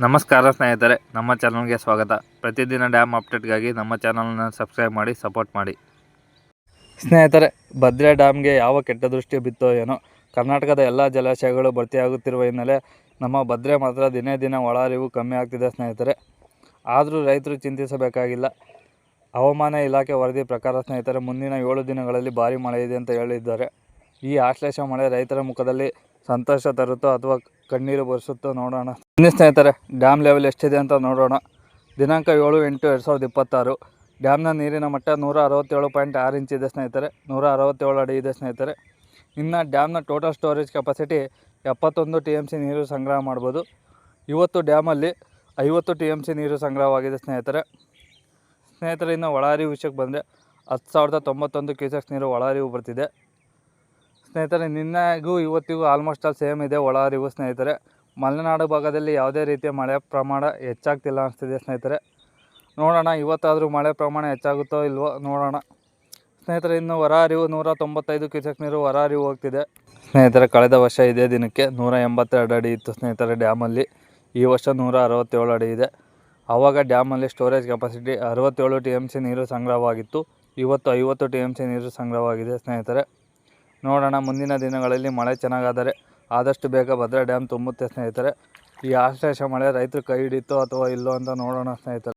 ನಮಸ್ಕಾರ ಸ್ನೇಹಿತರೆ, ನಮ್ಮ ಚಾನಲ್ಗೆ ಸ್ವಾಗತ. ಪ್ರತಿದಿನ ಡ್ಯಾಮ್ ಅಪ್ಡೇಟ್ಗಾಗಿ ನಮ್ಮ ಚಾನಲನ್ನು ಸಬ್ಸ್ಕ್ರೈಬ್ ಮಾಡಿ ಸಪೋರ್ಟ್ ಮಾಡಿ. ಸ್ನೇಹಿತರೆ, ಭದ್ರಾ ಡ್ಯಾಮ್ಗೆ ಯಾವ ಕೆಟ್ಟ ದೃಷ್ಟಿ ಬಿತ್ತೋ ಏನೋ, ಕರ್ನಾಟಕದ ಎಲ್ಲ ಜಲಾಶಯಗಳು ಭರ್ತಿಯಾಗುತ್ತಿರುವ ಹಿನ್ನೆಲೆ ನಮ್ಮ ಭದ್ರಾ ಮಾತ್ರ ದಿನೇ ದಿನ ಒಳಹರಿವು ಕಮ್ಮಿ ಆಗ್ತಿದೆ ಸ್ನೇಹಿತರೆ. ಆದರೂ ರೈತರು ಚಿಂತಿಸಬೇಕಾಗಿಲ್ಲ. ಹವಾಮಾನ ಇಲಾಖೆ ವರದಿ ಪ್ರಕಾರ ಸ್ನೇಹಿತರೆ, ಮುಂದಿನ 7 ದಿನಗಳಲ್ಲಿ ಭಾರೀ ಮಳೆ ಇದೆ ಅಂತ ಹೇಳಿದ್ದಾರೆ. ಈ ಆಶ್ಲೇಷ ಮಳೆ ರೈತರ ಮುಖದಲ್ಲಿ ಸಂತೋಷ ತರುತ್ತೋ ಅಥವಾ ಕಣ್ಣೀರು ಬರಿಸುತ್ತೋ ನೋಡೋಣ. ಬನ್ನಿ ಸ್ನೇಹಿತರೆ, ಡ್ಯಾಮ್ ಲೆವೆಲ್ ಎಷ್ಟಿದೆ ಅಂತ ನೋಡೋಣ. ದಿನಾಂಕ 7/8/2026 ಡ್ಯಾಮ್ನ ನೀರಿನ ಮಟ್ಟ 167.6 ಇಂಚ್ ಇದೆ ಸ್ನೇಹಿತರೆ. 167 ಅಡಿ ಇದೆ ಸ್ನೇಹಿತರೆ. ಇನ್ನು ಡ್ಯಾಮ್ನ ಟೋಟಲ್ ಸ್ಟೋರೇಜ್ ಕೆಪಾಸಿಟಿ 71 TMC ನೀರು ಸಂಗ್ರಹ ಮಾಡ್ಬೋದು. ಇವತ್ತು ಡ್ಯಾಮಲ್ಲಿ 50 TMC ನೀರು ಸಂಗ್ರಹವಾಗಿದೆ ಸ್ನೇಹಿತರೆ. ಇನ್ನು ಒಳಹರಿವು ವಿಷಯಕ್ಕೆ ಬಂದರೆ 10,091 ಕ್ಯೂಸೆಕ್ಸ್ ನೀರು ಒಳಹರಿವು ಬರ್ತಿದೆ ಸ್ನೇಹಿತರೆ. ನಿನ್ನೆಗೂ ಇವತ್ತಿಗೂ ಆಲ್ಮೋಸ್ಟ್ ಆಲ್ ಸೇಮ್ ಇದೆ ಒಳಹರಿವು ಸ್ನೇಹಿತರೆ. ಮಲೆನಾಡು ಭಾಗದಲ್ಲಿ ಯಾವುದೇ ರೀತಿಯ ಮಳೆ ಪ್ರಮಾಣ ಹೆಚ್ಚಾಗ್ತಿಲ್ಲ ಅನಿಸ್ತಿದೆ ಸ್ನೇಹಿತರೆ. ನೋಡೋಣ ಇವತ್ತಾದರೂ ಮಳೆ ಪ್ರಮಾಣ ಹೆಚ್ಚಾಗುತ್ತೋ ಇಲ್ವೋ ನೋಡೋಣ ಸ್ನೇಹಿತರೆ. ಇನ್ನು ಹೊರಹರಿವು 195 ಕ್ಯೂಸೆಕ್ ನೀರು ಹೊರಹರಿವು ಹೋಗ್ತಿದೆ ಸ್ನೇಹಿತರೆ. ಕಳೆದ ವರ್ಷ ಇದೇ ದಿನಕ್ಕೆ 182 ಅಡಿ ಇತ್ತು ಸ್ನೇಹಿತರೆ ಡ್ಯಾಮಲ್ಲಿ. ಈ ವರ್ಷ 167 ಅಡಿ ಇದೆ. ಆವಾಗ ಡ್ಯಾಮಲ್ಲಿ ಸ್ಟೋರೇಜ್ ಕೆಪಾಸಿಟಿ 67 TMC ನೀರು ಸಂಗ್ರಹವಾಗಿತ್ತು. ಇವತ್ತು 50 TMC ನೀರು ಸಂಗ್ರಹವಾಗಿದೆ ಸ್ನೇಹಿತರೆ. ನೋಡೋಣ ಮುಂದಿನ ದಿನಗಳಲ್ಲಿ ಮಳೆ ಚೆನ್ನಾಗಾದರೆ ಆದಷ್ಟು ಬೇಗ ಭದ್ರಾ ಡ್ಯಾಮ್ ತುಂಬುತ್ತೆ ಸ್ನೇಹಿತರೆ. ಈ ಆಶ್ಲೇಷ ಮಳೆ ರೈತರು ಕೈ ಹಿಡಿತೋ ಅಥವಾ ಇಲ್ಲೋ ಅಂತ ನೋಡೋಣ ಸ್ನೇಹಿತರೆ.